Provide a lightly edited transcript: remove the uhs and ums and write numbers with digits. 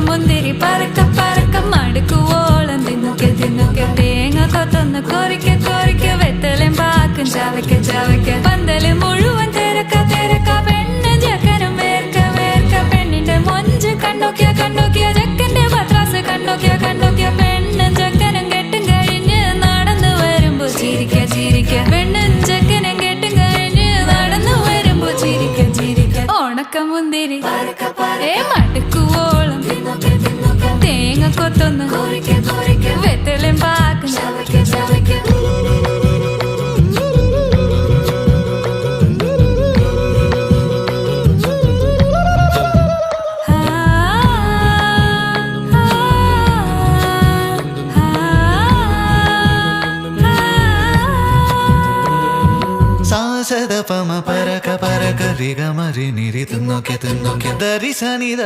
മുന്തിരി പറക്ക പറക്ക മടുക്കുവോളം തിന്നൊക്കെ തിന്നൊക്കെ തേങ്ങ കൊത്തൊന്ന് കൊറിക്ക കൊറിക്ക വെത്തലും പാക്കും ചവയ്ക്ക ചവയ്ക്ക പന്തല് മുഴുവൻ തിരക്ക തിരക്ക പെണ്ണ് ചെക്കനും വേർക്ക വേർക്ക പെണ്ണിന്റെ മൊഞ്ച് കണ്ടോക്കിയ കണ്ടോക്കിയ ചെക്കന്റെ പത്രാസ് കണ്ടോക്കിയ കണ്ടോക്കിയ പെണ്ണും ചെക്കനും കെട്ടും കഴിഞ്ഞ് നടന്നു വരുമ്പോ ചിരിക്ക ചിരിക്ക പെണ്ണും ചെക്കനും കെട്ടും കഴിഞ്ഞ് നടന്നു വരുമ്പോ ചിരിക്ക ചിരിക്ക ഉണക്കമുന്തിരി മടുക്കുവോളം തേങ്ങ കൊത്തൊന്ന് വെത്തലും പാക്കും സാസദ പമ പരക പരക റിഗ മരി നിരി തിന്നൊക്കെ തിന്നൊക്കെ ദരി സനി